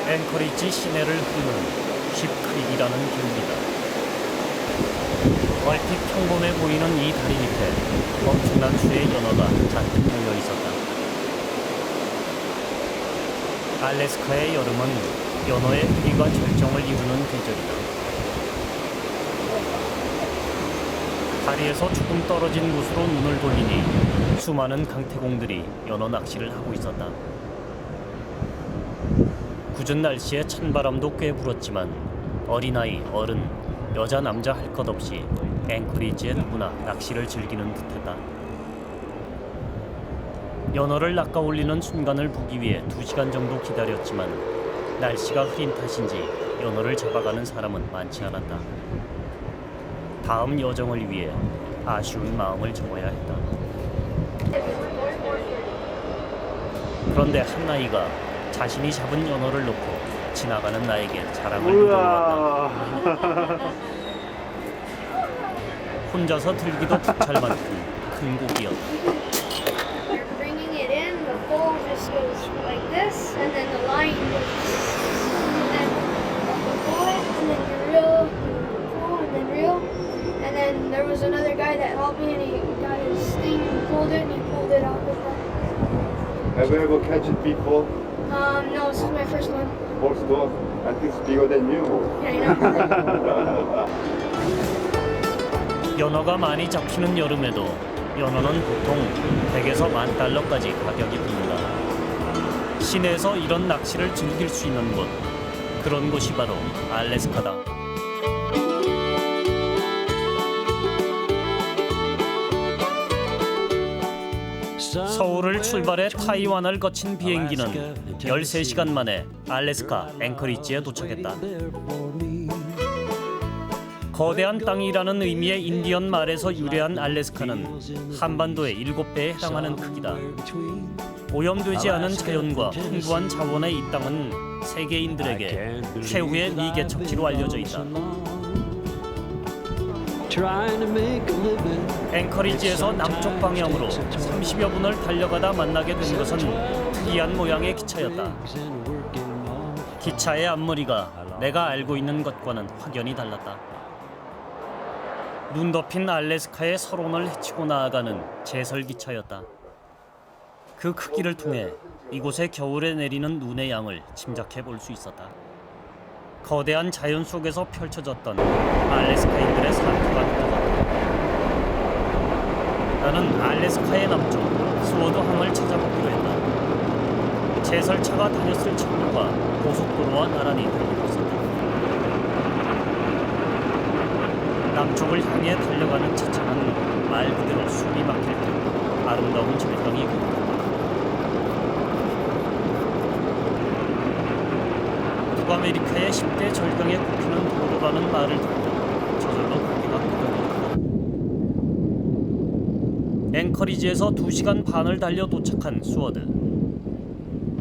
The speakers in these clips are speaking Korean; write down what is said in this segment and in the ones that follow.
앵커리지 시내를 흐르는 쉽크릭이라는 길입니다. 얼핏 평범해 보이는 이 다리 밑에 엄청난 수의 연어가 잔뜩 모여 있었다. 알래스카의 여름은 연어의 위기가 절정을 이루는 계절이다. 다리에서 조금 떨어진 곳으로 눈을 돌리니 수많은 강태공들이 연어 낚시를 하고 있었다. 궂은 날씨에 찬바람도 꽤 불었지만 어린아이, 어른, 여자, 남자 할 것 없이 앵커리지의 누구나 낚시를 즐기는 듯했다. 연어를 낚아 올리는 순간을 보기 위해 2시간 정도 기다렸지만 날씨가 흐린 탓인지 연어를 잡아가는 사람은 많지 않았다. 다음 여정을 위해 아쉬운 마음을 접어야 했다. 그런데 한 아이가 자신이 잡은 연어를 놓고 지나가는 나에게 자랑을 이루어왔다. 혼자서 들기도 벅찰 만큼 큰 고기였다. Bringing it in, the pole just goes like this, and then the line goes, and then you pull it, and then you reel, pull, and then reel, and then there was another guy that helped me, and he got his thing and pulled it, and he pulled it out with that. Have you ever catch it before? No, this is my first one. First one? I think it's bigger than you. Yeah, I know. 연어가 많이 잡히는 여름에도 연어는 보통 100에서 $10,000까지 가격이 붙는다. 시내에서 이런 낚시를 즐길 수 있는 곳, 그런 곳이 바로 알래스카다. 서울을 출발해 타이완을 거친 비행기는 13시간 만에 알래스카 앵커리지에 도착했다. 거대한 땅이라는 의미의 인디언 말에서 유래한 알래스카는 한반도의 7배에 해당하는 크기다. 오염되지 않은 자연과 풍부한 자원의 이 땅은 세계인들에게 최후의 미개척지로 알려져 있다. 앵커리지에서 남쪽 방향으로 30여 분을 달려가다 만나게 된 것은 특이한 모양의 기차였다. 기차의 앞머리가 내가 알고 있는 것과는 확연히 달랐다. 눈 덮인 알래스카의 설원을 헤치고 나아가는 제설기차였다. 그 크기를 통해 이곳에 겨울에 내리는 눈의 양을 짐작해 볼 수 있었다. 거대한 자연 속에서 펼쳐졌던 알래스카인들의 삶과 느껴졌다. 나는 알래스카의 남쪽 스워드항을 찾아보기로 했다. 제설차가 다녔을 철로가 고속도로와 나란히 달리고 있었다. 남쪽을 향해 달려가는 차차는 말 그대로 숨이 막힐 듯 아름다운 절경이 그려졌다. 북아메리카의 10대 절경에 꼽히는 도로라는 말을 듣고 저절로 고개가 끄덕였다. 앵커리지에서 2시간 반을 달려 도착한 스워드.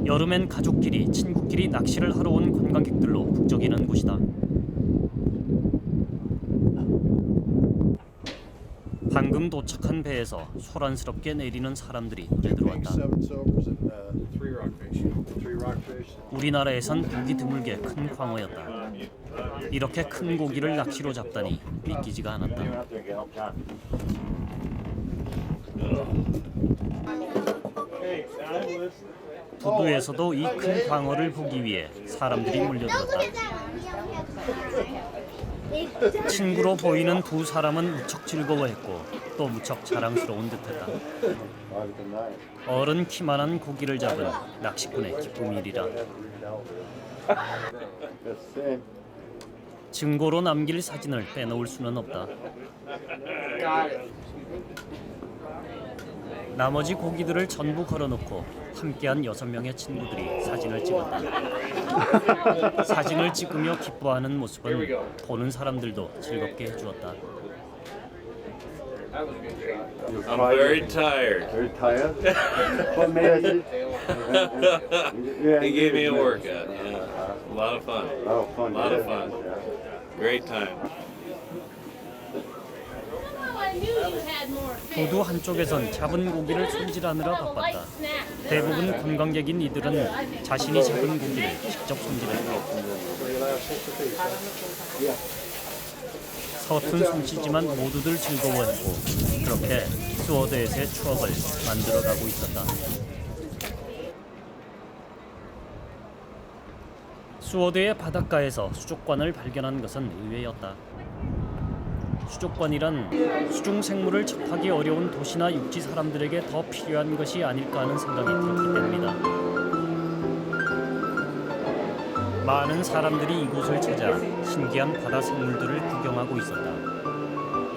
여름엔 가족끼리, 친구끼리 낚시를 하러 온 관광객들로 북적이는 곳이다. 방금 도착한 배에서 소란스럽게 내리는 사람들이 눈에 들어왔다. 우리나라에선 보기 드물게 큰 광어였다. 이렇게 큰 고기를 낚시로 잡다니 믿기지가 않았다. 부두에서도 이 큰 광어를 보기 위해 사람들이 몰려들었다. 친구로 보이는 두 사람은 무척 즐거워했고 또 무척 자랑스러운 듯했다. 어른 키만한 고기를 잡은 낚시꾼의 기쁨이리라. 증거로 남길 사진을 빼놓을 수는 없다. 나머지 고기들을 전부 걸어놓고 함께한 6명의 친구들이 사진을 찍었다. 사진을 찍으며 기뻐하는 모습은 보는 사람들도 즐겁게 해주었다. I'm very tired. Very tired? What made it? He gave me a workout. Yeah, a lot of fun. A lot of fun. A lot of fun. Great time. 부두 한쪽에선 잡은 고기를 손질하느라 바빴다. 대부분 관광객인 이들은 자신이 잡은 고기를 직접 손질했다. 서툰 솜씨지만 모두들 즐거워했고 그렇게 스워드에서의 추억을 만들어가고 있었다. 스워드의 바닷가에서 수족관을 발견한 것은 의외였다. 수족관이란 수중 생물을 접하기 어려운 도시나 육지 사람들에게 더 필요한 것이 아닐까 하는 생각이 들었기 때문이다. 많은 사람들이 이곳을 찾아 신기한 바다 생물들을 구경하고 있었다.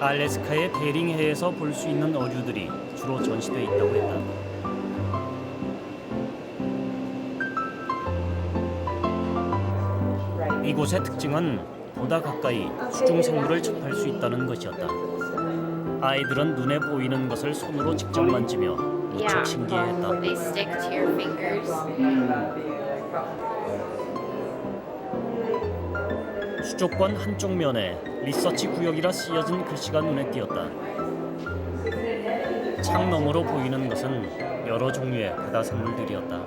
알래스카의 베링해에서 볼 수 있는 어류들이 주로 전시돼 있다고 했다. 이곳의 특징은 보다 가까이 수중 생물을 접할 수 있다는 것이었다. 아이들은 눈에 보이는 것을 손으로 직접 만지며 무척 신기해했다. They stick to your fingers. 수족관 한쪽 면에 리서치 구역이라 쓰여진 글씨가 눈에 띄었다. 창 너머로 보이는 것은 여러 종류의 바다 생물들이었다.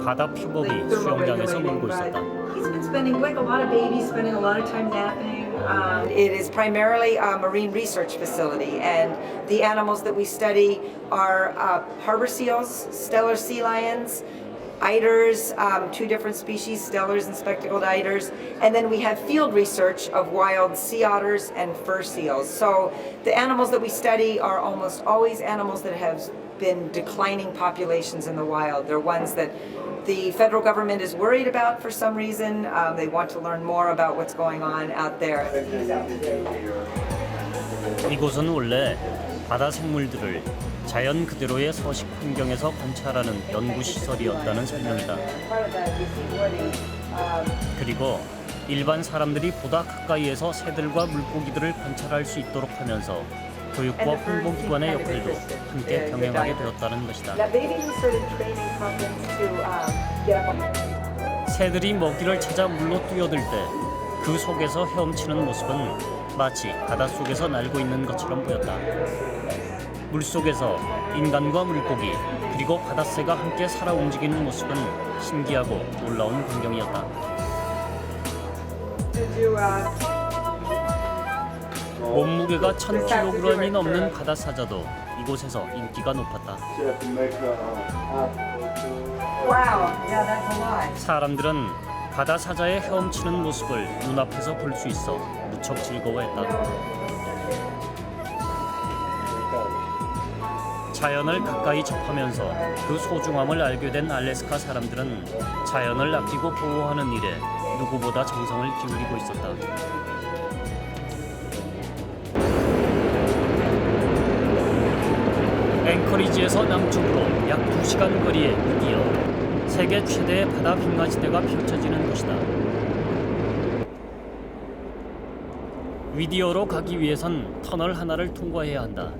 바다 표범이 수영장에서 놀고 있었다. He's been spending, like a lot of babies, spending a lot of time napping. It is primarily a marine research facility, and the animals that we study are harbor seals, stellar sea lions, eiders, two different species, stellars and spectacled eiders, and then we have field research of wild sea otters and fur seals. So the animals that we study are almost always animals that have been declining populations in the wild. They're ones that the federal government is worried about for some reason. They want to learn more about what's going on out there. 이곳은 원래 바다 생물들을 자연 그대로의 서식 환경에서 관찰하는 연구 시설이었다는 설명이다. 그리고 일반 사람들이 보다 가까이에서 새들과 물고기들을 관찰할 수 있도록 하면서 교육과 홍보기관의 역할도 함께 병행하게 되었다는 것이다. 새들이 먹이를 찾아 물로 뛰어들 때 그 속에서 헤엄치는 모습은 마치 바닷속에서 날고 있는 것처럼 보였다. 물속에서 인간과 물고기 그리고 바닷새가 함께 살아 움직이는 모습은 신기하고 놀라운 광경이었다. 몸무게가 1000kg이 넘는 바다사자도 이곳에서 인기가 높았다. Wow, yeah, that's a lot. 사람들은 바다사자의 헤엄치는 모습을 눈앞에서 볼 수 있어 무척 즐거워했다. 자연을 가까이 접하면서 그 소중함을 알게 된 알래스카 사람들은 자연을 아끼고 보호하는 일에 누구보다 정성을 기울이고 있었다. 앵커리지에서 남쪽으로 약 2시간 거리의 위디어, 세계 최대의 바다 빙하지대가 펼쳐지는 곳이다. 위디어로 가기 위해선 터널 하나를 통과해야 한다.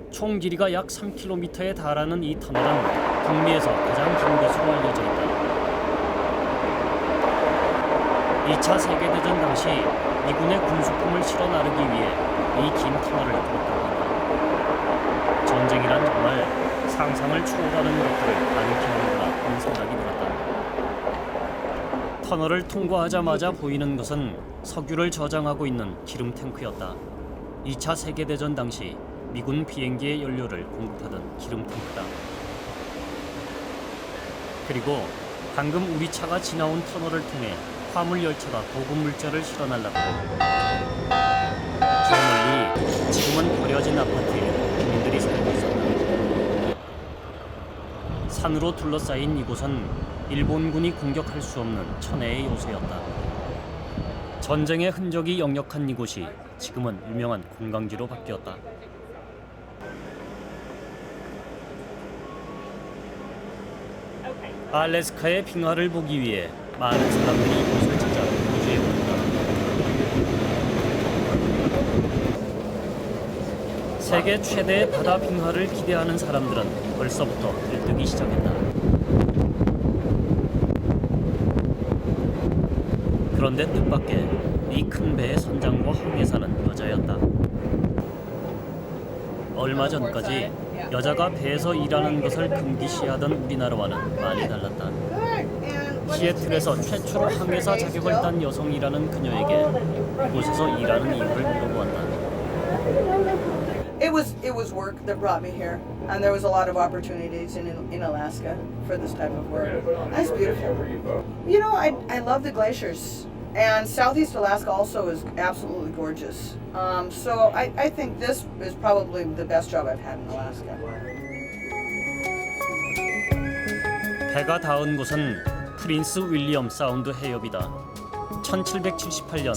총 길이가 약 3km에 달하는 이 터널은 북미에서 가장 긴 것으로 알려져 있다. 2차 세계대전 당시 미군의 군수품을 실어 나르기 위해 이 긴 터널을 뚫었다고 한다. 전쟁이란 정말 상상을 초월하는 것들을 가능케 하는구나 하는 생각이 들었다. 터널을 통과하자마자 보이는 것은 석유를 저장하고 있는 기름 탱크였다. 2차 세계대전 당시 미군 비행기의 연료를 공급하던 기름 탱크다. 그리고 방금 우리 차가 지나온 터널을 통해 화물 열차가 보급 물자를 실어 날랐고, 저 멀리 지금은 버려진 아파트에 국민들이 살고 있었다. 산으로 둘러싸인 이곳은 일본군이 공격할 수 없는 천혜의 요새였다. 전쟁의 흔적이 역력한 이곳이 지금은 유명한 관광지로 바뀌었다. 알래스카의 빙하를 보기 위해 많은 사람들이 이곳을 찾아 거주해본다. 세계 최대의 바다 빙하를 기대하는 사람들은 벌써부터 들뜨기 시작했다. 그런데 뜻밖의 이 큰 배의 선장과 항해 사는 여자였다. 얼마 전까지 여자가 배에서 일하는 것을 금기시하던 우리나라와는 많이 달랐다. 시애틀에서 최초로 항해사 자격을 딴 여성이라는 그녀에게 이곳에서 일하는 이유를 물어보았다. It was work that brought me here, and there was a lot of opportunities in Alaska for this type of work. That's beautiful. You know, I love the glaciers, and Southeast Alaska also is absolutely gorgeous. So I think this is probably the best job I've had in Alaska. 배가 닿은 곳은 프린스 윌리엄 사운드 해협이다. 1778년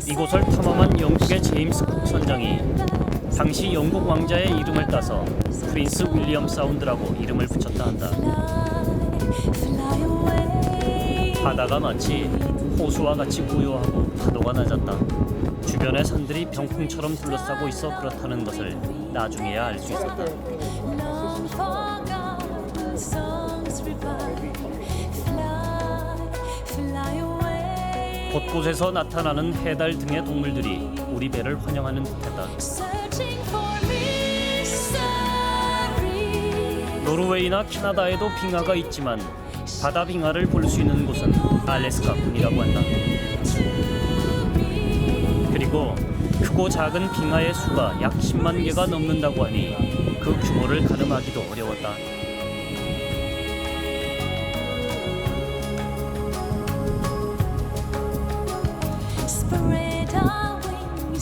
이곳을 탐험한 영국의 제임스 쿡 선장이 당시 영국 왕자의 이름을 따서 프린스 윌리엄 사운드라고 이름을 붙였다 한다. 바다가 마치 호수와 같이 고요하고 파도가 낮았다. 주변의 산들이 병풍처럼 둘러싸고 있어 그렇다는 것을 나중에야 알 수 있었다. 곳곳에서 나타나는 해달 등의 동물들이 우리 배를 환영하는 듯했다. 노르웨이나 캐나다에도 빙하가 있지만 바다 빙하를 볼 수 있는 곳은 알래스카뿐이라고 한다. 그리고 크고 작은 빙하의 수가 약 10만 개가 넘는다고 하니 그 규모를 가늠하기도 어려웠다.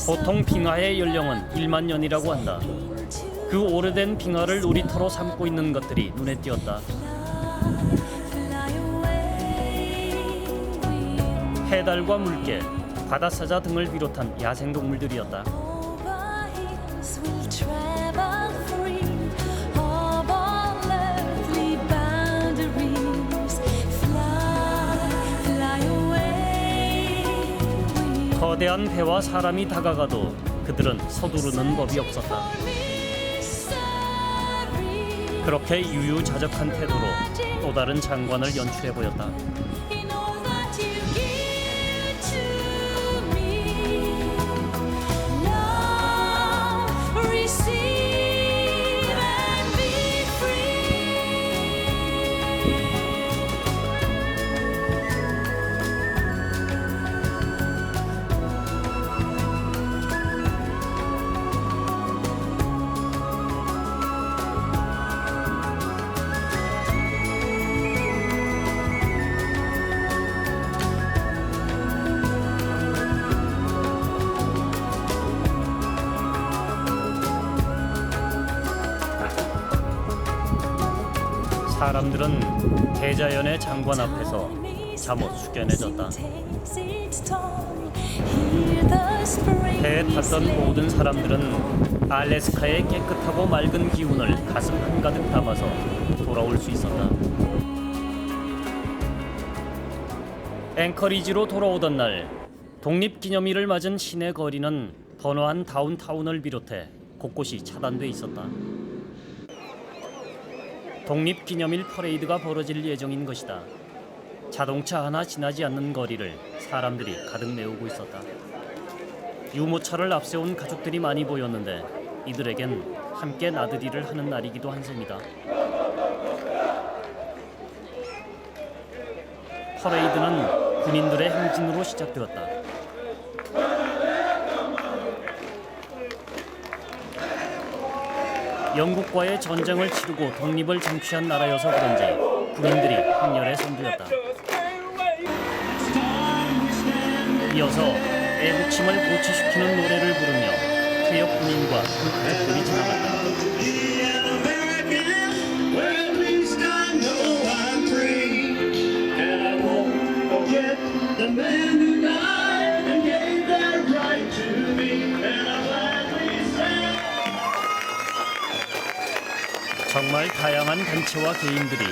보통 빙하의 연령은 1만 년이라고 한다. 그 오래된 빙하를 놀이터로 삼고 있는 것들이 눈에 띄었다. 해달과 물개, 바다사자 등을 비롯한 야생동물들이었다. 거대한 배와 사람이 다가가도 그들은 서두르는 법이 없었다. 그렇게 유유자적한 태도로 또 다른 장관을 연출해 보였다. 사람들은 대자연의 장관 앞에서 잠옷 숙연해졌다. 배에 탔던 모든 사람들은 알래스카의 깨끗하고 맑은 기운을 가슴 한가득 담아서 돌아올 수 있었다. 앵커리지로 돌아오던 날 독립기념일을 맞은 시내 거리는 번화한 다운타운을 비롯해 곳곳이 차단돼 있었다. 독립기념일 퍼레이드가 벌어질 예정인 것이다. 자동차 하나 지나지 않는 거리를 사람들이 가득 메우고 있었다. 유모차를 앞세운 가족들이 많이 보였는데 이들에겐 함께 나들이를 하는 날이기도 한 셈이다. 퍼레이드는 군인들의 행진으로 시작되었다. 영국과의 전쟁을 치르고 독립을 쟁취한 나라여서 그런지 군인들이 행렬에 선두였다. 이어서 애국심을 고취시키는 노래를 부르며 퇴역 군인과 그 가족들이 지나갔다. 정말 다양한 단체와 개인들이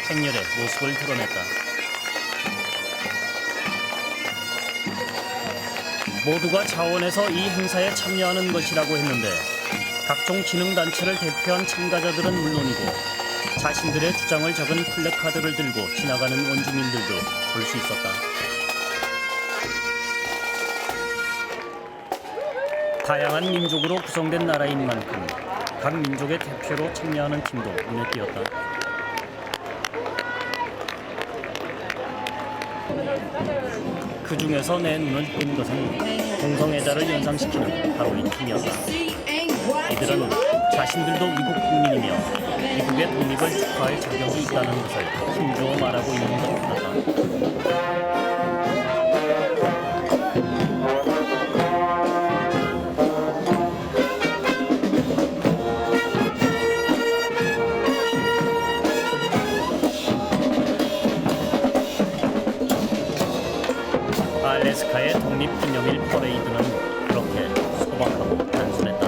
행렬의 모습을 드러냈다. 모두가 자원해서 이 행사에 참여하는 것이라고 했는데 각종 기능단체를 대표한 참가자들은 물론이고 자신들의 주장을 적은 플래카드를 들고 지나가는 원주민들도 볼 수 있었다. 다양한 민족으로 구성된 나라인 만큼 각 민족의 대표로 참여하는 팀도 눈에 띄었다. 그 중에서 내 눈을 띈 것은 동성애자를 연상시키는 바로 이 팀이었다. 이들은 자신들도 미국 국민이며 미국의 독립을 축하할 자격이 있다는 것을 힘주어 말하고 있는 것 같다. 알래스카의 독립기념일 퍼레이드는 그렇게 소박하고 단순했다.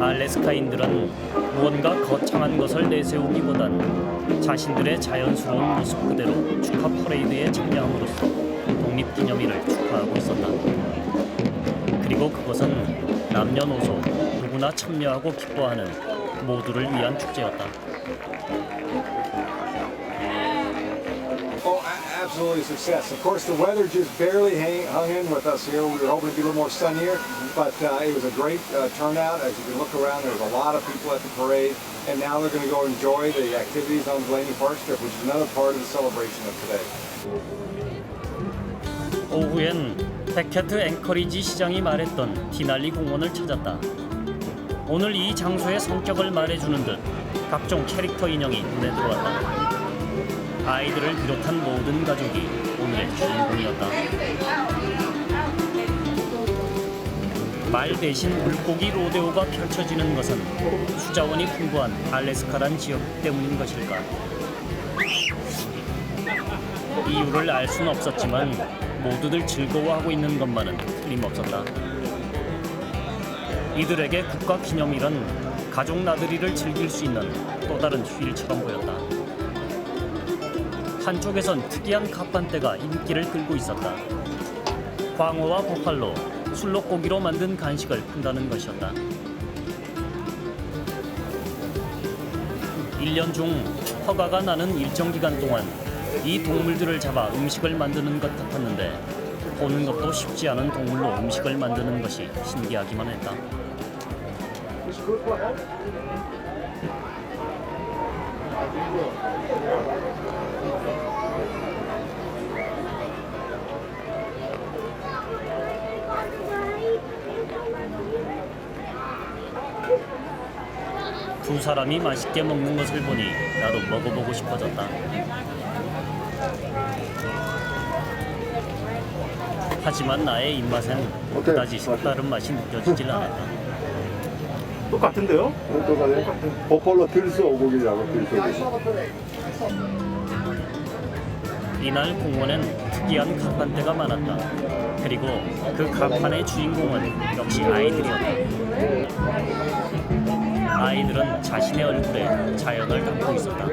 알래스카인들은 무언가 거창한 것을 내세우기보단 자신들의 자연스러운 모습 그대로 축하 퍼레이드에 참여함으로써 독립기념일을 축하하고 있었다. 그리고 그것은 남녀노소 누구나 참여하고 기뻐하는 모두를 위한 축제였다. Oh, absolutely a success. Of course, the weather just barely hung in with us here. We were hoping to be a little more sunnier, but it was a great turnout. As you can look around, there was a lot of people at the parade, and now they're going to go enjoy the activities on the Blaney Park Strip, which is another part of the celebration of today. 오후엔 베케트 앵커리지 시장이 말했던 디날리 공원을 찾았다. 오늘 이 장소의 성격을 말해주는 듯 각종 캐릭터 인형이 눈에 들어왔다. 아이들을 비롯한 모든 가족이 오늘의 주인공이었다. 말 대신 물고기 로데오가 펼쳐지는 것은 수자원이 풍부한 알래스카란 지역 때문인 것일까? 이유를 알 수는 없었지만 모두들 즐거워하고 있는 것만은 틀림없었다. 이들에게 국가 기념일은 가족 나들이를 즐길 수 있는 또 다른 휴일처럼 보였다. 한쪽에선 특이한 갑판대가 인기를 끌고 있었다. 광어와 보팔로, 술록고기로 만든 간식을 판다는 것이었다. 1년 중 허가가 나는 일정 기간 동안 이 동물들을 잡아 음식을 만드는 것 같았는데 보는 것도 쉽지 않은 동물로 음식을 만드는 것이 신기하기만 했다. 두 사람이 맛있게 먹는 것을 보니 나도 먹어보고 싶어졌다. 하지만 나의 입맛엔 그다지 색다른 맛이 느껴지질 않았다. 똑같은데요? 똑같아요. 버팔로 들소 오고기라고 들소. 이날 공원엔 특이한 갑판대가 많았다. 그리고 그 갑판의 주인공은 역시 아이들이었다. 아이들은 자신의 얼굴에 자연을 담고 있었다.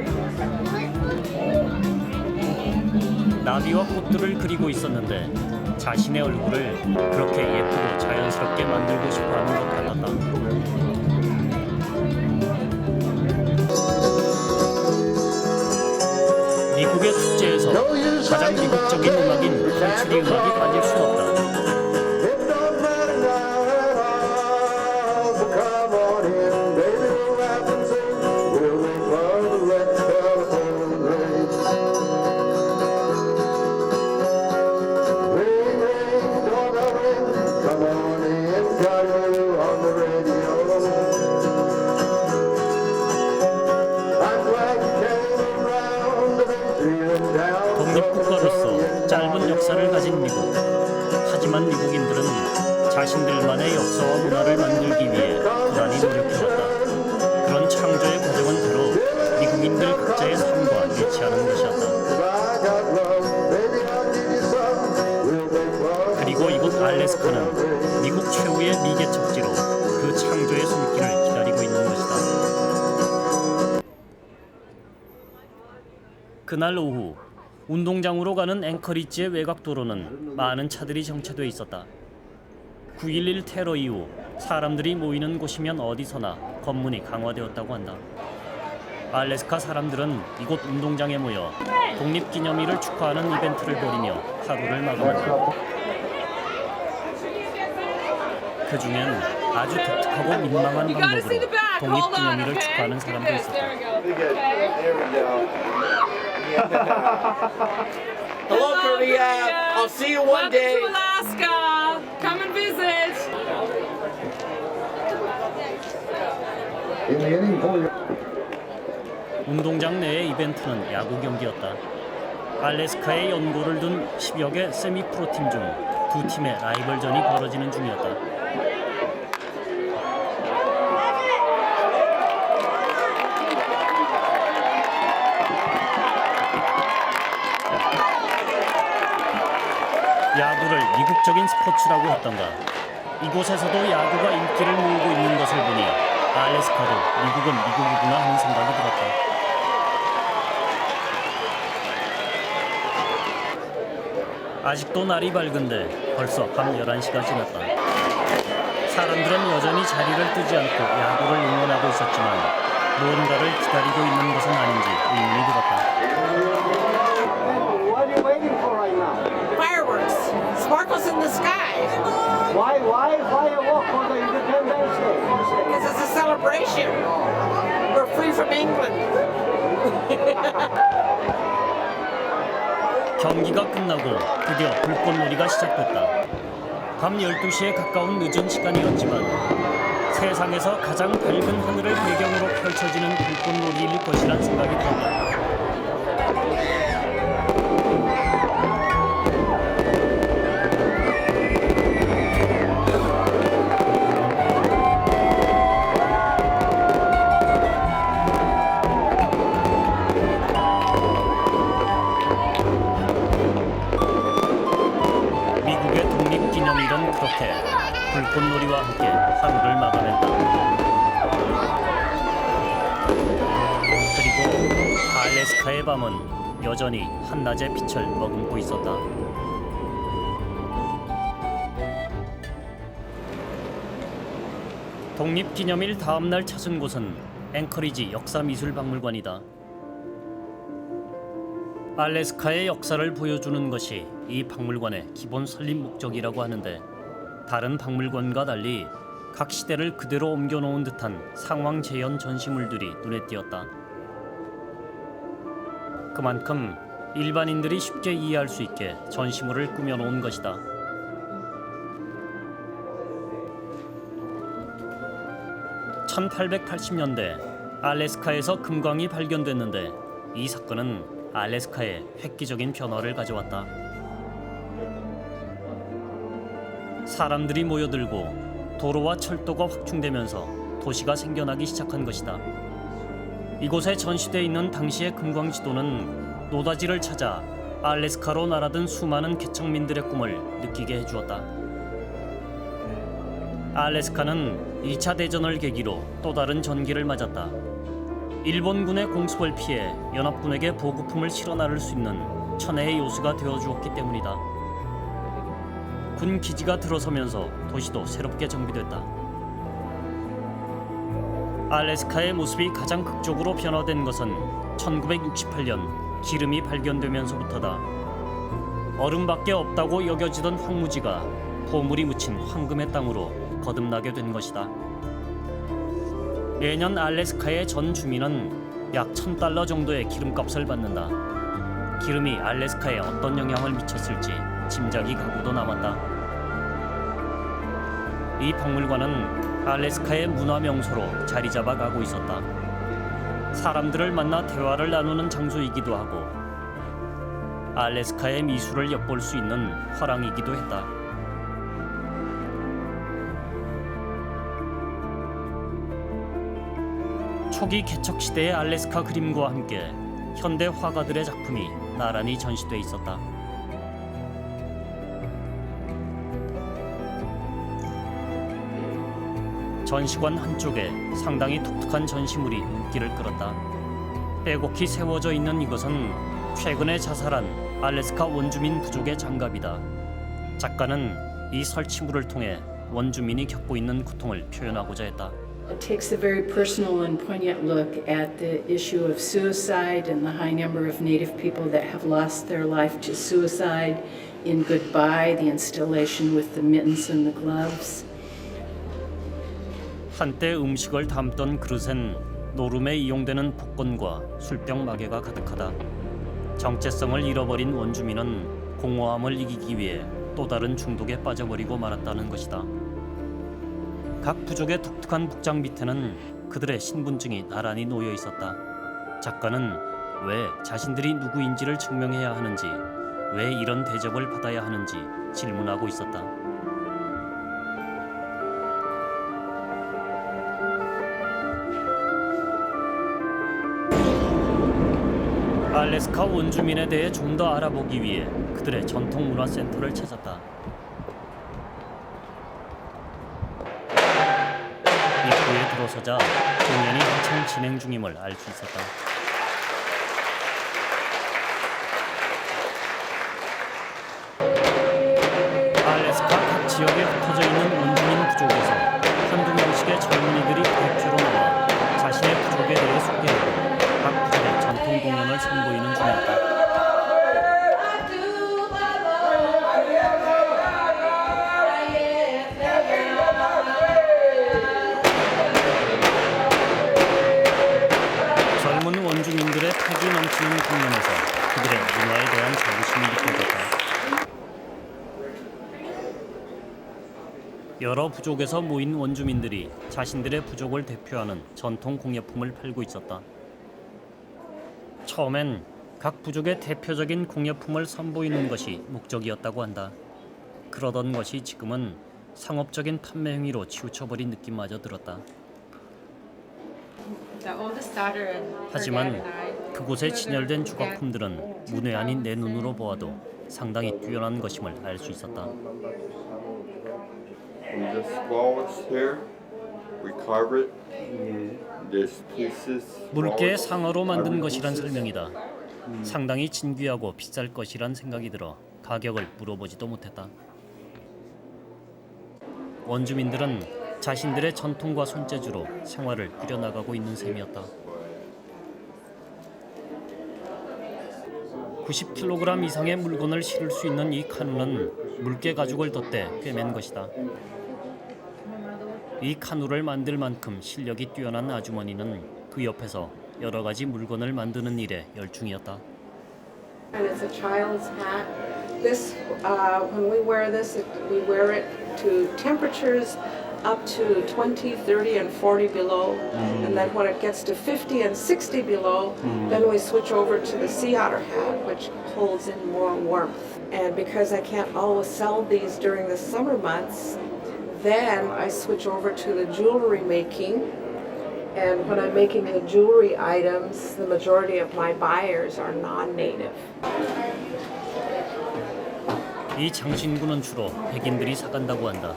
나비와 꽃들을 그리고 있었는데 자신의 얼굴을 그렇게 예쁘고 자연스럽게 만들고 싶어하는 것 같았다. 미국의 축제에서 가장 미국적인 음악인 컨트리 음악이 빠질 수 없다. 독립국가로서 짧은 역사를 가진 미국. 하지만 미국인들은 자신들만의 역사와 문화를 만들기 위해 부단히 노력해왔다. 그런 창조의 과정은 바로 미국인들 각자의 삶과 일치하는 것이었다. 그리고 이곳 알래스카는 미국 최후의 미개척지로 그 창조의 손길을 기다리고 있는 것이다. 그날 오후 운동장으로 가는 앵커리지의 외곽도로는 많은 차들이 정체돼 있었다. 9.11 테러 이후 사람들이 모이는 곳이면 어디서나 검문이 강화되었다고 한다. 알래스카 사람들은 이곳 운동장에 모여 독립기념일을 축하하는 이벤트를 벌이며 하루를 마감한다. 그중엔 아주 독특하고 민망한 방법으로 독립기념일을 축하하는 사람도 있었다. Hello, Korea. I'll see you one day. Alaska. Come and visit. 운동장 내의 이벤트는 야구 경기였다. 알래스카에 연고를 둔 10여 개 세미 프로팀 중 두 팀의 라이벌전이 벌어지는 중이었다. 야구를 미국적인 스포츠라고 했던가. 이곳에서도 야구가 인기를 모으고 있는 것을 보니 알래스카도 미국은 미국이구나 하는 생각이 들었다. 아직도 날이 밝은데 벌써 밤 11시가 지났다. 사람들은 여전히 자리를 뜨지 않고 야구를 응원하고 있었지만 무언가를 기다리고 있는 것은 아닌지 의문이 들었다. What are you waiting for right now? Fireworks. Sparkles in the sky. Why firework for the Independence Day? Because it's a celebration. We're free from England. 경기가 끝나고 드디어 불꽃놀이가 시작됐다. 밤 12시에 가까운 늦은 시간이었지만 세상에서 가장 밝은 하늘을 배경으로 펼쳐지는 불꽃놀이일 것이란 생각이 들었다. 미국의 독립기념일은 그렇게 불꽃놀이와 함께 하루를 마감했다. 그리고 알래스카의 밤은 여전히 한낮의 빛을 머금고 있었다. 독립기념일 다음 날 찾은 곳은 앵커리지 역사미술박물관이다. 알래스카의 역사를 보여주는 것이 이 박물관의 기본 설립 목적이라고 하는데 다른 박물관과 달리 각 시대를 그대로 옮겨놓은 듯한 상황 재현 전시물들이 눈에 띄었다. 그만큼 일반인들이 쉽게 이해할 수 있게 전시물을 꾸며놓은 것이다. (1880년대) 알래스카에서 금광이 발견됐는데 이 사건은 알래스카에 획기적인 변화를 가져왔다. 사람들이 모여들고 도로와 철도가 확충되면서 도시가 생겨나기 시작한 것이다. 이곳에 전시돼 있는 당시의 금광 지도는 노다지를 찾아 알래스카로 날아든 수많은 개척민들의 꿈을 느끼게 해주었다. 알래스카는 2차 대전을 계기로 또 다른 전기를 맞았다. 일본군의 공습을 피해 연합군에게 보급품을 실어 나를 수 있는 천혜의 요소가 되어주었기 때문이다. 군 기지가 들어서면서 도시도 새롭게 정비됐다. 알래스카의 모습이 가장 극적으로 변화된 것은 1968년 기름이 발견되면서부터다. 얼음밖에 없다고 여겨지던 황무지가 보물이 묻힌 황금의 땅으로 거듭나게 된 것이다. 매년 알래스카의 전 주민은 약 $1,000 정도의 기름값을 받는다. 기름이 알래스카에 어떤 영향을 미쳤을지 짐작이 가고도 남았다. 이 박물관은 알래스카의 문화 명소로 자리 잡아가고 있었다. 사람들을 만나 대화를 나누는 장소이기도 하고 알래스카의 미술을 엿볼 수 있는 화랑이기도 했다. 초기 개척 시대의 알래스카 그림과 함께 현대 화가들의 작품이 나란히 전시돼 있었다. 전시관 한쪽에 상당히 독특한 전시물이 눈길을 끌었다. 빼곡히 세워져 있는 이것은 최근에 자살한 알래스카 원주민 부족의 장갑이다. 작가는 이 설치물을 통해 원주민이 겪고 있는 고통을 표현하고자 했다. It takes a very personal and poignant look at the issue of suicide and the high number of Native people that have lost their life to suicide. In Goodbye, the installation with the mittens and the gloves. 한때 음식을 담던 그릇엔 노름에 이용되는 복권과 술병 마개가 가득하다. 정체성을 잃어버린 원주민은 공허함을 이기기 위해 또 다른 중독에 빠져버리고 말았다는 것이다. 각 부족의 독특한 복장 밑에는 그들의 신분증이 나란히 놓여 있었다. 작가는 왜 자신들이 누구인지를 증명해야 하는지, 왜 이런 대접을 받아야 하는지 질문하고 있었다. 알래스카 원주민에 대해 좀 더 알아보기 위해 그들의 전통문화센터를 찾았다. 입구에 들어서자 공연이 한창 진행 중임을 알 수 있었다. 알래스카 각 지역에 흩어져 있는 원주민 부족에서 한두 명씩의 젊은이들이 대표로 나와 자신의 부족에 대해 소개하고 각 부족의 전통 공연을 선보이는 중이었다. 젊은 원주민들의 패기 넘치는 공연에서 그들의 문화에 대한 자부심이 느껴졌다. 여러 부족에서 모인 원주민들이 자신들의 부족을 대표하는 전통 공예품을 팔고 있었다. 처음엔 각 부족의 대표적인 공예품을 선보이는 것이 목적이었다고 한다. 그러던 것이 지금은 상업적인 판매 행위로 치우쳐버린 느낌마저 들었다. 하지만 그곳에 진열된 주각품들은 문외 아닌 내 눈으로 보아도 상당히 뛰어난 것임을 알 수 있었다. This flowers here, we carve it. This pieces. 물개의 상어로 만든 것이란 설명이다. 상당히 진귀하고 비쌀 것이란 생각이 들어 가격을 물어보지도 못했다. 원주민들은 자신들의 전통과 손재주로 생활을 꾸려나가고 있는 셈이었다. 90kg 이상의 물건을 실을 수 있는 이 카누는 물개 가죽을 덧대 꿰맨 것이다. 이 카누를 만들 만큼 실력이 뛰어난 아주머니는 그 옆에서 여러 가지 물건을 만드는 일에 열중이었다. And it's a child's hat. This, when we wear this, we wear it to temperatures up to 20, 30, and 40 below. And then when it gets to 50 and 60 below, then we switch over to the sea otter hat, which holds in more warmth. And because I can't always sell these during the summer months, then I switch over to the jewelry making. And when I'm making the jewelry items, the majority of my buyers are non-native. 이 장신구는 주로 백인들이 사간다고 한다.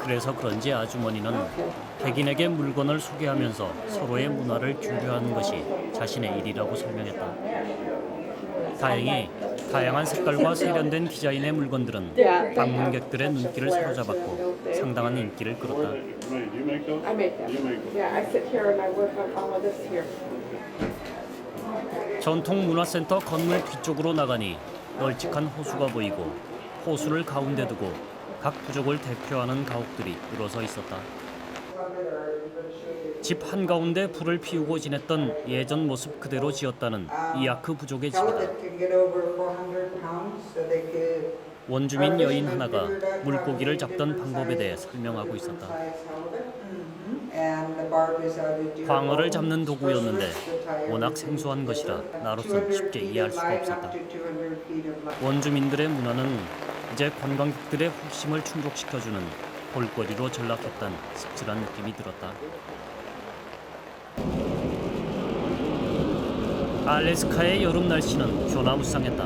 그래서 그런지 아주머니는 백인에게 물건을 소개하면서 서로의 문화를 교류하는 것이 자신의 일이라고 설명했다. 다행히 다양한 색깔과 세련된 디자인의 물건들은 방문객들의 눈길을 사로잡았고 상당한 인기를 끌었다. I make them. Yeah, I sit here and I work on all of this here. 전통문화센터 건물 뒤쪽으로 나가니 널찍한 호수가 보이고 호수를 가운데 두고 각 부족을 대표하는 가옥들이 늘어서 있었다. 집 한가운데 불을 피우고 지냈던 예전 모습 그대로 지었다는 이아크 부족의 집이다. 원주민 여인 하나가 물고기를 잡던 방법에 대해 설명하고 있었다. 광어를 잡는 도구였는데 워낙 생소한 것이라 나로선 쉽게 이해할 수가 없었다. 원주민들의 문화는 이제 관광객들의 호기심을 충족시켜주는 볼거리로 전락했던 씁쓸한 느낌이 들었다. 알래스카의 여름 날씨는 변화무쌍했다.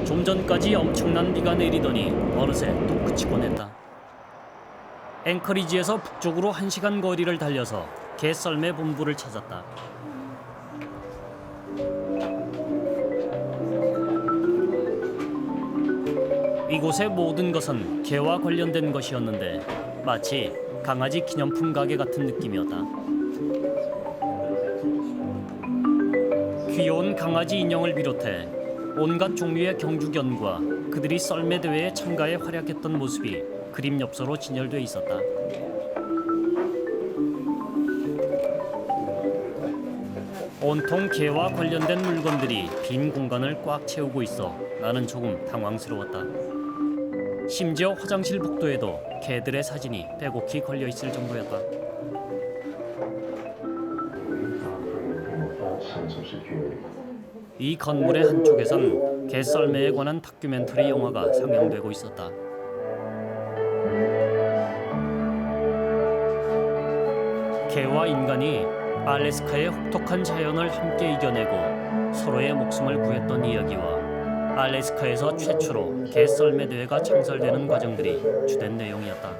좀 전까지 엄청난 비가 내리더니 어느새 또 그치곤 했다. 앵커리지에서 북쪽으로 1시간 거리를 달려서 개썰매 본부를 찾았다. 이곳의 모든 것은 개와 관련된 것이었는데 마치 강아지 기념품 가게 같은 느낌이었다. 귀여운 강아지 인형을 비롯해 온갖 종류의 경주견과 그들이 썰매 대회에 참가해 활약했던 모습이 그림 엽서로 진열돼 있었다. 온통 개와 관련된 물건들이 빈 공간을 꽉 채우고 있어 나는 조금 당황스러웠다. 심지어 화장실 복도에도 개들의 사진이 빼곡히 걸려 있을 정도였다. 이 건물의 한쪽에선 개 썰매에 관한 다큐멘터리 영화가 상영되고 있었다. 개와 인간이 알래스카의 혹독한 자연을 함께 이겨내고 서로의 목숨을 구했던 이야기와 알래스카에서 최초로 개 썰매 대회가 창설되는 과정들이 주된 내용이었다.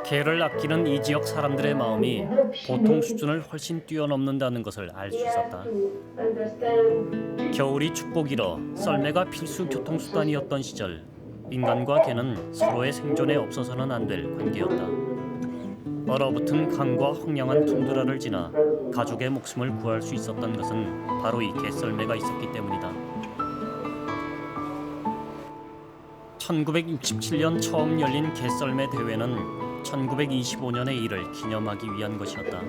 개를 아끼는 이 지역 사람들의 마음이 보통 수준을 훨씬 뛰어넘는다는 것을 알 수 있었다. 겨울이 춥고 길어 썰매가 필수 교통수단이었던 시절, 인간과 개는 서로의 생존에 없어서는 안 될 관계였다. 얼어붙은 강과 황량한 툰드라를 지나 가족의 목숨을 구할 수 있었던 것은 바로 이 개썰매가 있었기 때문이다. 1967년 처음 열린 개썰매 대회는 1925년의 일을 기념하기 위한 것이었다.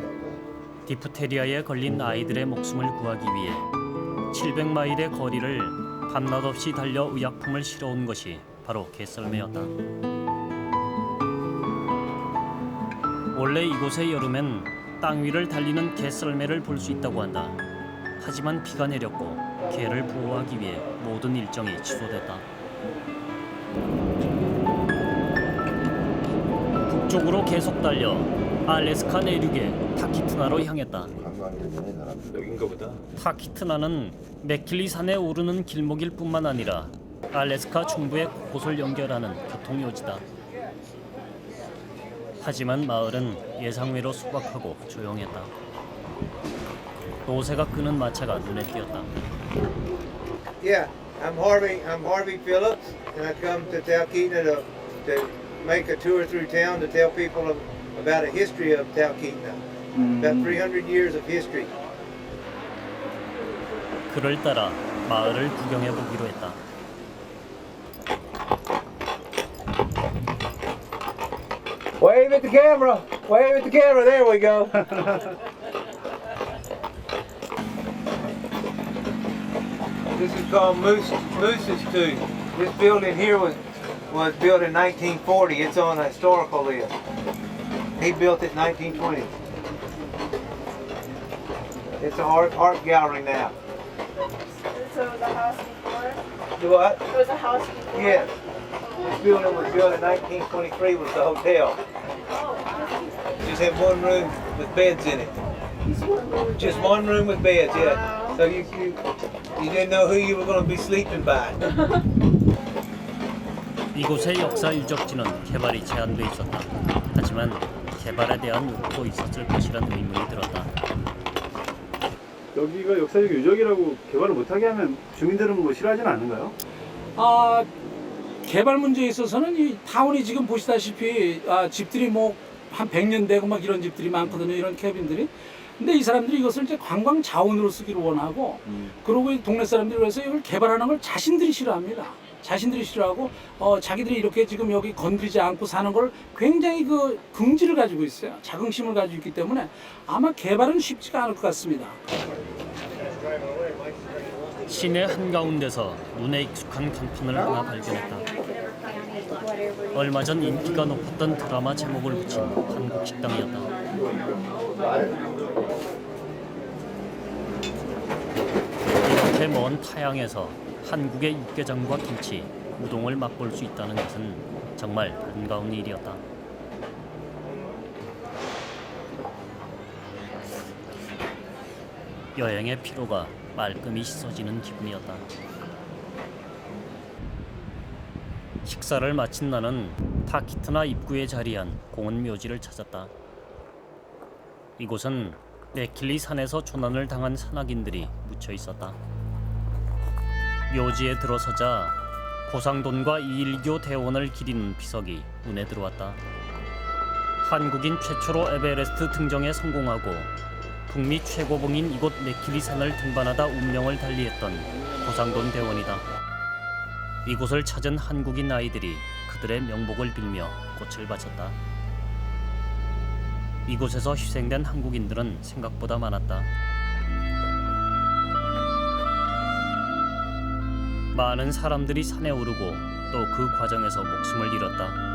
디프테리아에 걸린 아이들의 목숨을 구하기 위해 700마일의 거리를 밤낮 없이 달려 의약품을 실어온 것이 바로 개썰매였다. 원래 이곳의 여름엔 땅 위를 달리는 개썰매를 볼 수 있다고 한다. 하지만 비가 내렸고 개를 보호하기 위해 모든 일정이 취소됐다. 북쪽으로 계속 달려 알래스카 내륙의 타키트나로 향했다. 여긴가 보다. 타키트나는 맥킬리 산에 오르는 길목일 뿐만 아니라 알래스카 중부의 곳곳을 연결하는 교통요지다. 하지만 마을은 예상외로 소박하고 조용했다. 노새가 끄는 마차가 눈에 띄었다. Yeah, I'm Harvey Phillips, and I come to Talkeetna to make a tour through town to tell people about a history of Talkeetna, about 300 years of history. 그를 따라 마을을 구경해 보기로 했다. Wave at the camera! Wave at the camera! There we go! This is called Moose's Tooth. This building here was built in 1940. It's on the historical list. He built it in 1920. It's an art gallery now. So the house before? Do what? There was a house before? Yes. This building was built in 1923, was the hotel. Just had one room with beds in it. Just one room with beds, yeah. So you didn't know who you were going to be sleeping by. 이곳의 역사 유적지는 개발이 제한돼 있었다. 하지만 개발에 대한 욕구도 있었을 것이란 의문이 들었다. 여기가 역사적 유적이라고 개발을 못하게 하면 주민들은 뭐 싫어하진 않은가요? 개발 문제에 있어서는 이 타운이 지금 보시다시피 집들이 뭐 한 100년 되고 막 이런 집들이 많거든요. 이런 캐빈들이. 근데 이 사람들이 이것을 이제 관광 자원으로 쓰기를 원하고 그러고 이 동네 사람들이 그래서 이걸 개발하는 걸 자신들이 싫어합니다. 자신들이 싫어하고 자기들이 이렇게 지금 여기 건드리지 않고 사는 걸 굉장히 그 긍지를 가지고 있어요. 자긍심을 가지고 있기 때문에 아마 개발은 쉽지가 않을 것 같습니다. 시내 한가운데서 눈에 익숙한 간판을 하나 발견했다. 얼마 전 인기가 높았던 드라마 제목을 붙인 한국 식당이었다. 이렇게 먼 타양에서 한국의 육개장과 김치, 우동을 맛볼 수 있다는 것은 정말 반가운 일이었다. 여행의 피로가 말끔히 씻어지는 기분이었다. 식사를 마친 나는 타키트나 입구에 자리한 공원 묘지를 찾았다. 이곳은 맥킬리 산에서 조난을 당한 산악인들이 묻혀 있었다. 묘지에 들어서자 고상돈과 이일교 대원을 기리는 비석이 눈에 들어왔다. 한국인 최초로 에베레스트 등정에 성공하고 북미 최고봉인 이곳 메킬리산을 등반하다 운명을 달리했던 고상돈 대원이다. 이곳을 찾은 한국인 아이들이 그들의 명복을 빌며 꽃을 바쳤다. 이곳에서 희생된 한국인들은 생각보다 많았다. 많은 사람들이 산에 오르고 또 그 과정에서 목숨을 잃었다.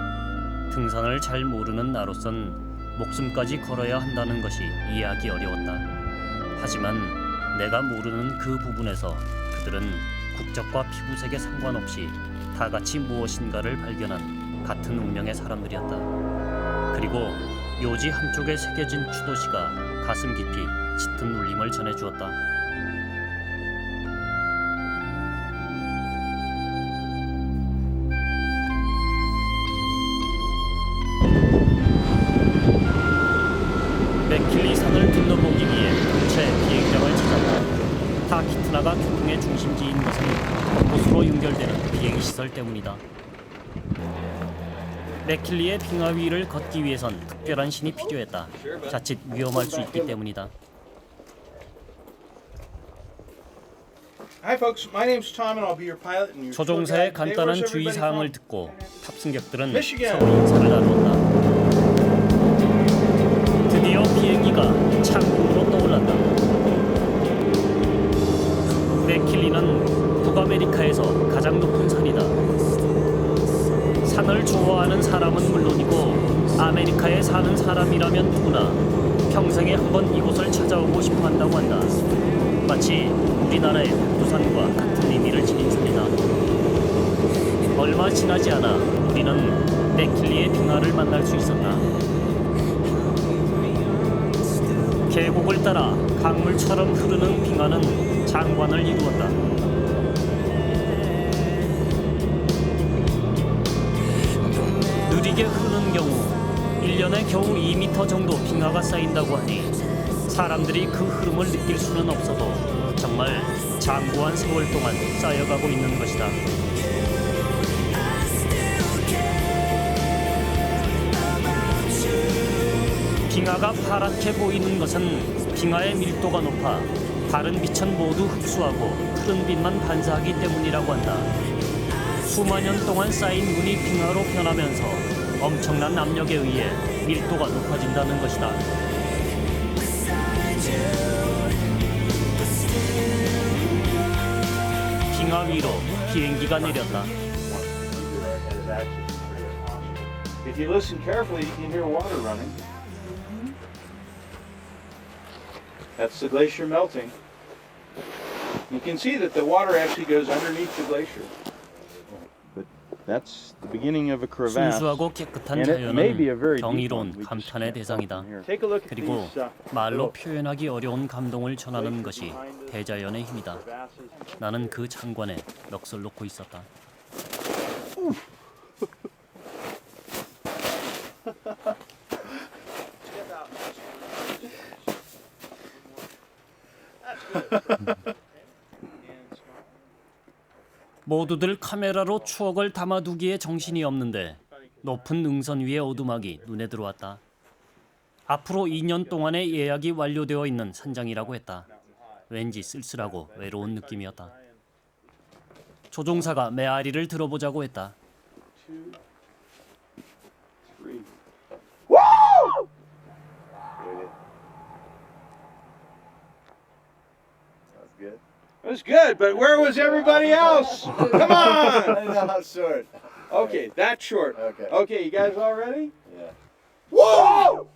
등산을 잘 모르는 나로선 목숨까지 걸어야 한다는 것이 이해하기 어려웠다. 하지만 내가 모르는 그 부분에서 그들은 국적과 피부색에 상관없이 다 같이 무엇인가를 발견한 같은 운명의 사람들이었다. 그리고 요지 한쪽에 새겨진 추도시가 가슴 깊이 짙은 울림을 전해주었다. 메킬리산을 둘러보기 위해 전체 비행장을 찾았다. 타키트나가 교통의 중심지인 것은 곳으로 연결되는 비행시설 때문이다. 메킬리의 빙하 위를 걷기 위해선 특별한 신이 필요했다. 자칫 위험할 수 있기 때문이다. Hi folks, my name's Tom and I'll be your pilot and your 조종사의 tour guide. Today, 간단한 where's 주의 everybody 사항을 from? 듣고 탑승객들은 Michigan. 서로 인사를 나누었다. 드디어 비행기가 창공으로 떠올랐다. 메킬리는 북아메리카에서 가장 높은 산이다. 산을 좋아하는 사람은 물론이고 아메리카에 사는 사람이라면 누구나 평생에 한 번 이곳을 찾아오고 싶어 한다고 한다. 마치 우리나라의 부산과 같은 의미를 지닌 산이다. 얼마 지나지 않아 우리는 메킬리의 빙하를 만날 수 있었다. 계곡을 따라 강물처럼 흐르는 빙하는 장관을 이루었다. 느리게 흐르는 경우 1년에 겨우 2m 정도 빙하가 쌓인다고 하니 사람들이 그 흐름을 느낄 수는 없어도 정말 장구한 세월 동안 쌓여가고 있는 것이다. 빙하가 파랗게 보이는 것은 빙하의 밀도가 높아 다른 빛은 모두 흡수하고 푸른 빛만 반사하기 때문이라고 한다. 수만 년 동안 쌓인 눈이 빙하로 변하면서 엄청난 압력에 의해 밀도가 높아진다는 것이다. 빙하 위로 비행기가 내렸다. If you listen carefully, you can hear water running. That's the glacier melting. You can see that the water actually goes underneath the glacier. But that's the beginning of a crevasse. 순수하고 깨끗한 And it may be a 자연은 very deep one. 경이로운 We just 감탄의 can't 대상이다. from here. Take a look at 그리고 these 말로 표현하기 어려운 감동을 전하는 것이 대자연의 힘이다. 나는 그 장관에 넋을 놓고 있었다. 모두들 카메라로 추억을 담아두기에 정신이 없는데 높은 능선 위의 오두막이 눈에 들어왔다. 앞으로 2년 동안의 예약이 완료되어 있는 산장이라고 했다. 왠지 쓸쓸하고 외로운 느낌이었다. 조종사가 메아리를 들어보자고 했다. It was good, but where was everybody else? Come on! Not short. Okay, that's short. Okay. Okay, you guys all ready? Yeah. Whoa!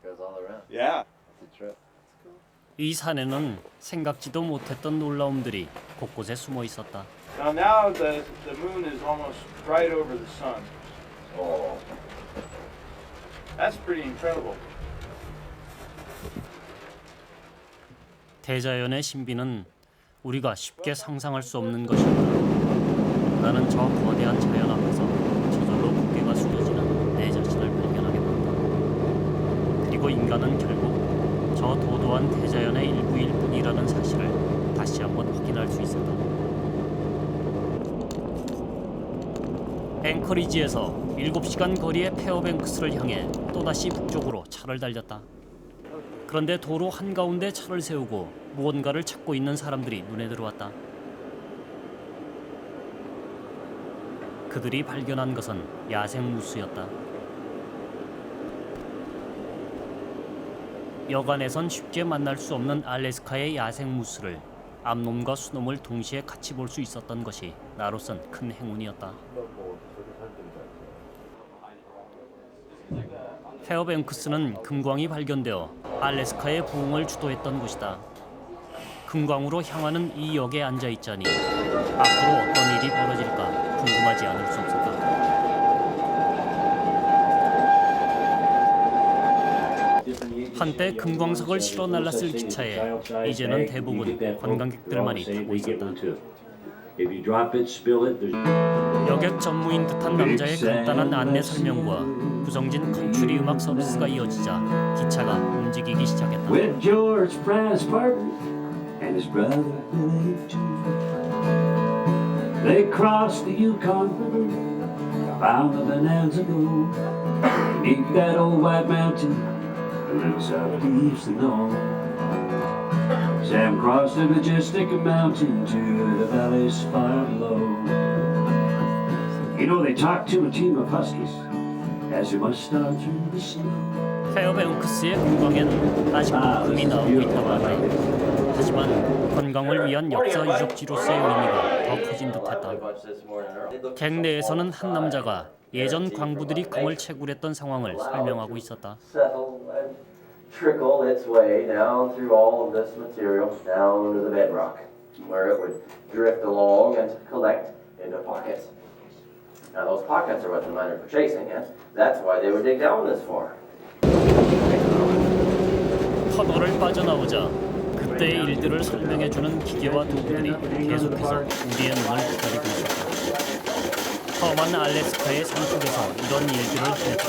Goes all around. Yeah. It's a trip. 이 산에는 생각지도 못했던 놀라움들이 곳곳에 숨어 있었다. Now the moon is almost right over the sun. Oh. That's pretty incredible. 대자연의 신비는 우리가 쉽게 상상할 수 없는 것이다. 나는 저 거대한 자연 앞에서 저절로 고개가 숙여지는 내 자신을 발견하게 된다. 그리고 인간은 결국 저 도도한 대자연의 일부일 뿐이라는 사실을 다시 한번 확인할 수 있었다. 앵커리지에서 7시간 거리의 페어뱅크스를 향해 또다시 북쪽으로 차를 달렸다. 그런데 도로 한가운데 차를 세우고 무언가를 찾고 있는 사람들이 눈에 들어왔다. 그들이 발견한 것은 야생 무스였다. 여간에선 쉽게 만날 수 없는 알래스카의 야생 무스를 암놈과 수놈을 동시에 같이 볼 수 있었던 것이 나로선 큰 행운이었다. 페어뱅크스는 금광이 발견되어 알래스카의 부흥을 주도했던 곳이다. 금광으로 향하는 이 역에 앉아있자니 앞으로 어떤 일이 벌어질까 궁금하지 않을 수 없었다. 한때 금광석을 실어 날랐을 기차에 이제는 대부분 관광객들만이 타고 있었다. 여객 전무인 듯한 남자의 간단한 안내 설명과 구성진 컨트리 음악 서비스가 이어지자 기차가 움직이기 시작했다. With George Price partner and his brother Billy too. They crossed the Yukon River, found the bonanza gold. Beneath that old white mountain, the little south leaves the north. Sam crossed the majestic mountain to the valley's far below. You know they talk to a team of huskies as we must start through the snow. 페어뱅크스의 금광에는 아직도 금이 나오고 있다고 한다. 하지만 관광을 위한 역사 유적지로서의 의미가 더 커진 듯했다. 객 내에서는 한 남자가 예전 광부들이 금을 채굴했던 상황을 설명하고 있었다. Trickle its way down through all of this material down to the bedrock, where it would drift along and collect into pockets. Now those pockets are what the miners were chasing, and that's why they would dig down this far. 터널을 빠져나오자 그때의 일들을 설명해주는 기계와 도구들이 계속해서 우리의 눈을 기다리고 있었다. 험한 알래스카의 산속에서 이런 일들을 해냈던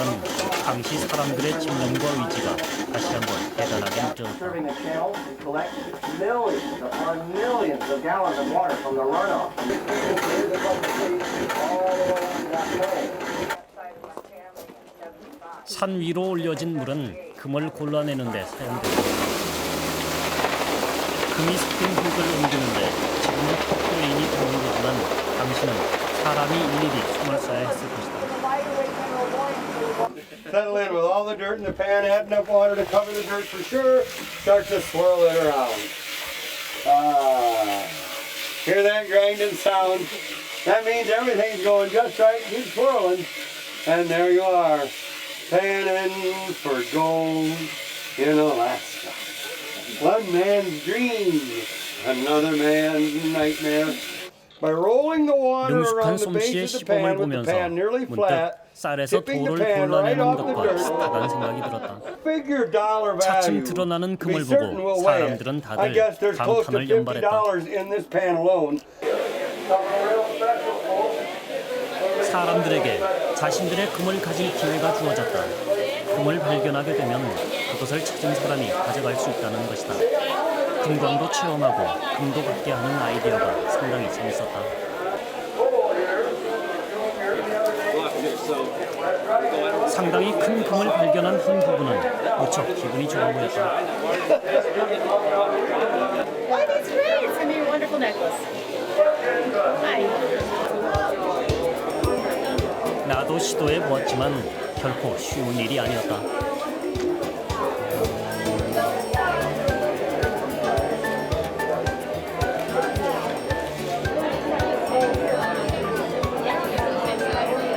당시 사람들의 집념과 의지가 다시 한번 대단하게 느껴졌다. Serving the channel, we collect millions upon millions of gallons of water from the runoff. 산 위로 올려진 물은 금을 골라내는데 사용된다. 금이 섞인 흙을 옮기는데 지금도 폭포인이 들어온 거지만 당시는 사람이 일일이 숨을 써야 했을 것이다. Settle in with all the dirt in the pan, add enough water to cover the dirt for sure. Start to swirl it around. Hear that grinding sound? That means everything's going just right. Keep swirling. And there you are, panning for gold in Alaska. One man's dream, another man's nightmare. By rolling the water around the base of the pan with the pan nearly flat, 쌀에서 돌을 골라내는 것과 비슷하다는 생각이 들었다. 차츰 드러나는 금을 보고 사람들은 다들 감탄을 연발했다. 사람들에게 자신들의 금을 가질 기회가 주어졌다. 금을 발견하게 되면 그것을 찾은 사람이 가져갈 수 있다는 것이다. 금광도 체험하고 금도 받게 하는 아이디어가 상당히 재밌었다. 상당히 큰 금을 발견한 한 부부는 무척 기분이 좋아 보였다. Oh, that's great! It's gonna be a wonderful necklace. Hi. 나도 시도해 보았지만 결코 쉬운 일이 아니었다.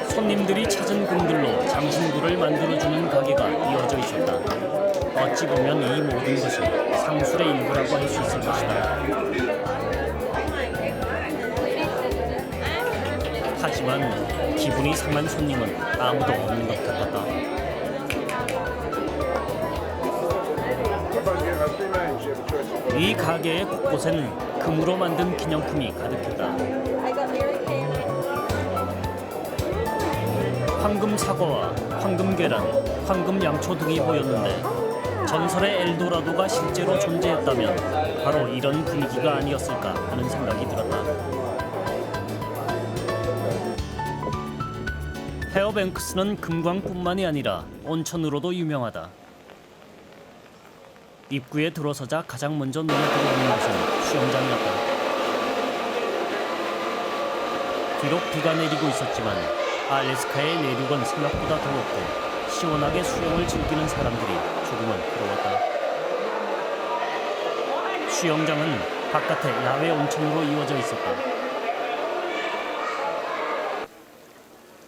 손님들이 찾은 금들로 장신구를 만들어주는 가게가 이어져 있었다. 어찌 보면 이 모든 것이 상술의 일부라고 할 수 있을 것이다. 하지만 기분이 상한 손님은 아무도 없는 것 같았다. 이 가게의 곳곳에는 금으로 만든 기념품이 가득했다. 황금 사과와 황금 계란, 황금 양초 등이 보였는데 전설의 엘도라도가 실제로 존재했다면 바로 이런 분위기가 아니었을까 하는 생각이 들었다. 페어뱅크스는 금광뿐만이 아니라 온천으로도 유명하다. 입구에 들어서자 가장 먼저 눈에 들어오는 것은 수영장이었다. 비록 비가 내리고 있었지만 알래스카의 내륙은 생각보다 더웠고 시원하게 수영을 즐기는 사람들이 조금은 부러웠다. 수영장은 바깥에 야외 온천으로 이어져 있었다.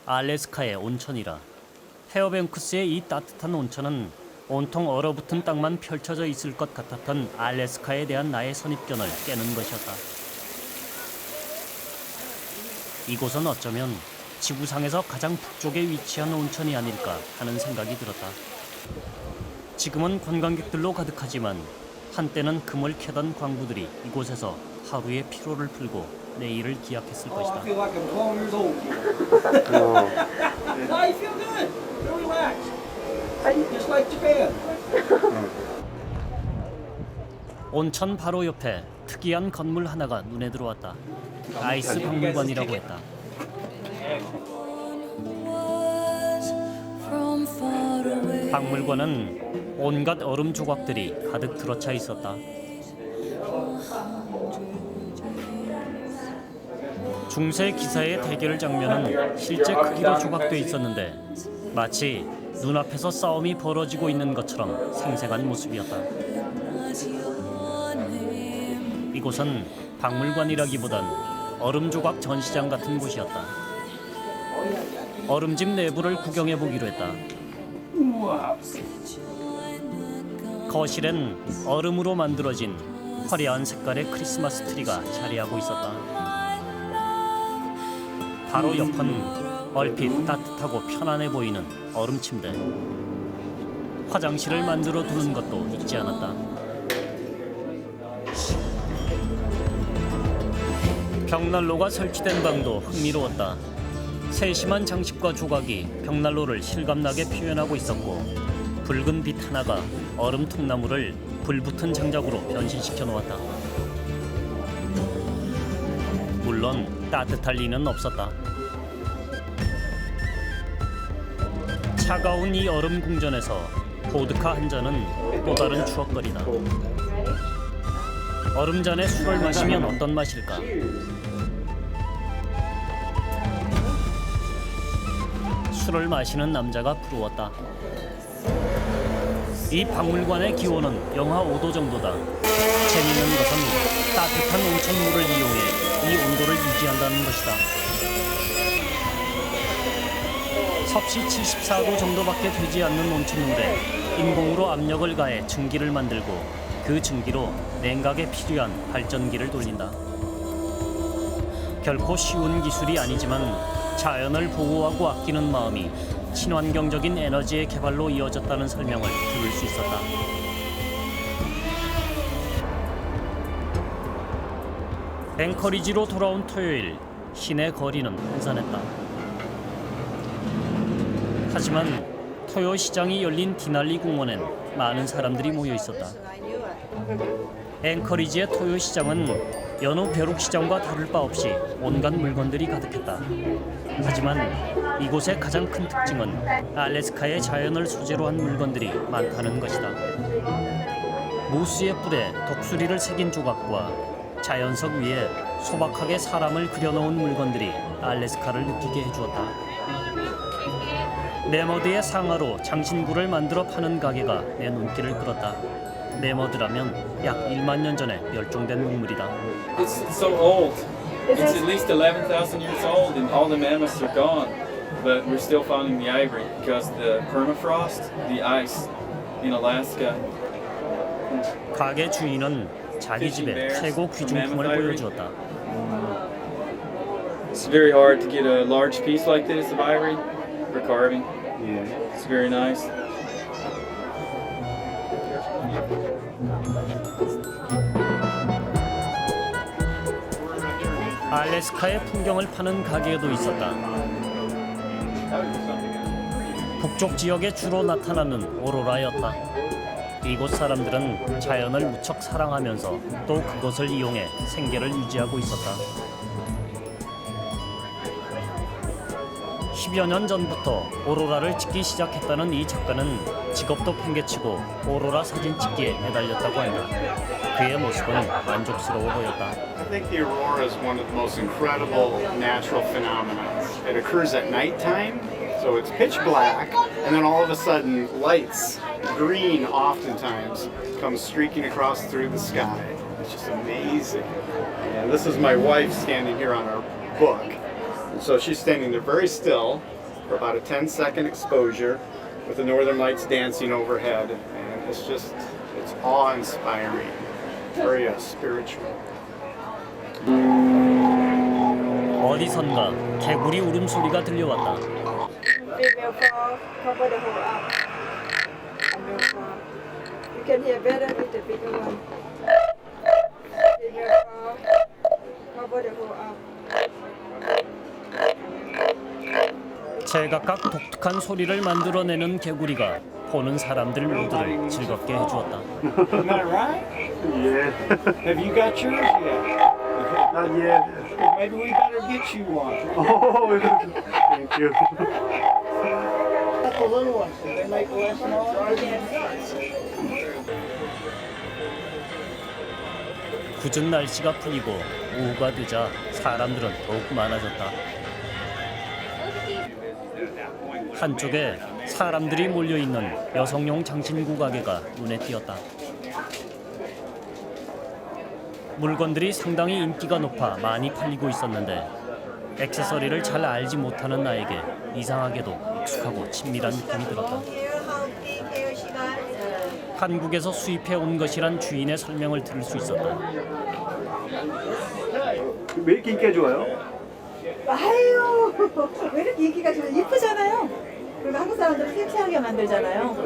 알래스카의 온천이라. 페어뱅크스의 이 따뜻한 온천은 온통 얼어붙은 땅만 펼쳐져 있을 것 같았던 알래스카에 대한 나의 선입견을 깨는 것이었다. 이곳은 어쩌면 지구상에서 가장 북쪽에 위치한 온천이 아닐까 하는 생각이 들었다. 지금은 관광객들로 가득하지만 한때는 금을 캐던 광부들이 이곳에서 하루의 피로를 풀고 내일을 기약했을 것이다. I feel like I'm 12 years old. No, you feel good. Really relax. Just like Japan. 온천 바로 옆에 특이한 건물 하나가 눈에 들어왔다. 아이스 박물관이라고 했다. 박물관은 온갖 얼음 조각들이 가득 들어차 있었다. 중세 기사의 대결 장면은 실제 크기로 조각돼 있었는데 마치 눈앞에서 싸움이 벌어지고 있는 것처럼 생생한 모습이었다. 이곳은 박물관이라기보단 얼음 조각 전시장 같은 곳이었다. 얼음집 내부를 구경해 보기로 했다. 거실엔 얼음으로 만들어진 화려한 색깔의 크리스마스 트리가 자리하고 있었다. 바로 옆은 얼핏 따뜻하고 편안해 보이는 얼음 침대. 화장실을 만들어 두는 것도 잊지 않았다. 벽난로가 설치된 방도 흥미로웠다. 세심한 장식과 조각이 벽난로를 실감나게 표현하고 있었고 붉은 빛 하나가 얼음 통나무를 불붙은 장작으로 변신시켜 놓았다. 물론 따뜻할 리는 없었다. 차가운 이 얼음 궁전에서 보드카 한 잔은 또 다른 추억거리다. 얼음잔에 술을 마시면 어떤 맛일까? 술을 마시는 남자가 부러웠다. 이 박물관의 기온은 영하 5도 정도다. 재미있는 것은 따뜻한 온천물을 이용해 이 온도를 유지한다는 것이다. 섭씨 74도 정도밖에 되지 않는 온천물에 인공으로 압력을 가해 증기를 만들고 그 증기로 냉각에 필요한 발전기를 돌린다. 결코 쉬운 기술이 아니지만 자연을 보호하고 아끼는 마음이 친환경적인 에너지의 개발로 이어졌다는 설명을 들을 수 있었다. 앵커리지로 돌아온 토요일, 시내 거리는 한산했다. 하지만 토요 시장이 열린 디날리 공원엔 많은 사람들이 모여 있었다. 앵커리지의 토요 시장은 여느 벼룩 시장과 다를 바 없이 온갖 물건들이 가득했다. 하지만 이곳의 가장 큰 특징은 알래스카의 자연을 소재로 한 물건들이 많다는 것이다. 무스의 뿔에 독수리를 새긴 조각과 자연석 위에 소박하게 사람을 그려놓은 물건들이 알래스카를 느끼게 해주었다. 네머드의 상아로 장신구를 만들어 파는 가게가 내 눈길을 끌었다. 네머드라면 약 1만 년 전에 멸종된 동물이다. It's so old. It's at least 11,000 years old and all the mammoths are gone. But we're still finding the ivory because the permafrost, the ice in Alaska. 가게 주인은 자기 집의 최고 귀중품을 보여주었다. It's very hard to get a large piece like this of ivory for carving. It's very nice. 알래스카의 풍경을 파는 가게도 있었다. 북쪽 지역에 주로 나타나는 오로라였다. 이곳 사람들은 자연을 무척 사랑하면서 또 그것을 이용해 생계를 유지하고 있었다. 10여 년 전부터 오로라를 찍기 시작했다는 이 작가는 직업도 팽개치고 오로라 사진 찍기에 매달렸다고 한다. 그의 모습은 만족스러워 보였다. I think the aurora is one of the most incredible natural phenomena. It occurs at nighttime, so it's pitch black, and then all of a sudden lights, green oftentimes, come streaking across through the sky. It's just amazing. And this is my wife standing here on our book. And so she's standing there very still for about a 10-second exposure with the northern lights dancing overhead. And it's awe-inspiring, very spiritual. 어디선가 개구리 울음소리가 들려왔다. Female frog, cover the whole up. A male frog. You can hear better with the bigger one. Female frog, cover the whole up. 제각각 독특한 소리를 만들어내는 개구리가 보는 사람들 모두를 즐겁게 해주었다. Isn't that right? Yeah. Have you got yours yet? Not yet. Maybe we better get you one. Oh, thank you. That's the little ones. They make less noise. 굳은 날씨가 풀리고 오후가 되자 사람들은 더욱 많아졌다. 한쪽에 사람들이 몰려있는 여성용 장신구 가게가 눈에 띄었다. 물건들이 상당히 인기가 높아 많이 팔리고 있었는데 액세서리를 잘 알지 못하는 나에게 이상하게도 익숙하고 친밀한 느낌이 들었다. 한국에서 수입해 온 것이란 주인의 설명을 들을 수 있었다. 왜 이렇게 인기가 좋아요? 아유, 왜 이렇게 인기가 좋아요? 이쁘잖아요. 그리고 한국 사람들은 섹시하게 만들잖아요.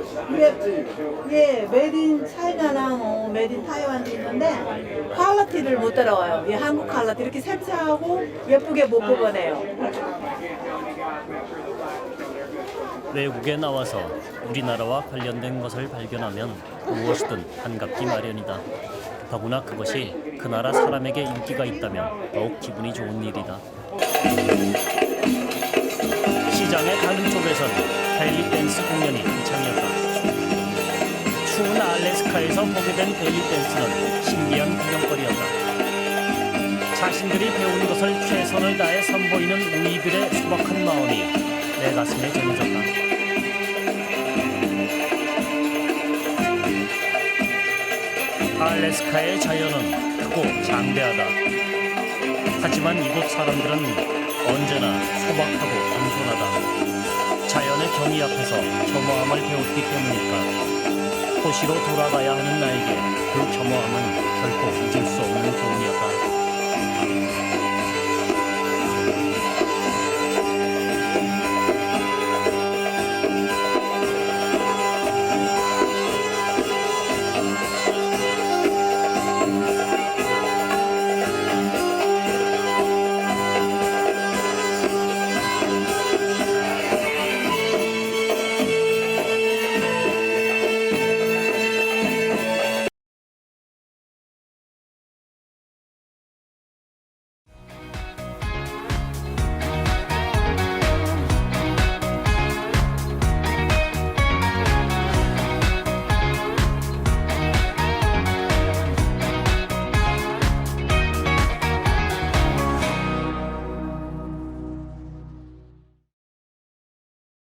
이게 메이드 인 차이나나 뭐 메이드 인 타이완도 있는데 퀄리티를 못 따라와요. 이 한국 퀄리티 이렇게 섹시하고 예쁘게 못 뽑아내요. 외국에 나와서 우리나라와 관련된 것을 발견하면 무엇이든 반갑기 마련이다. 더구나 그것이 그 나라 사람에게 인기가 있다면 더욱 기분이 좋은 일이다. 시장의 다른 쪽에선 벨리 댄스 공연이 한창이었다. 추운 알래스카에서 보게 된 벨리 댄스는 신기한 구경거리였다. 자신들이 배운 것을 최선을 다해 선보이는 우이들의 소박한 마음이 내 가슴에 전해졌다. 알래스카의 자연은 크고 장대하다. 하지만 이곳 사람들은 언제나 소박하고 겸손하다. 자연의 경이 앞에서 겸허함을 배웠기 때문일까. 도시로 돌아가야 하는 나에게 그 겸허함은 결코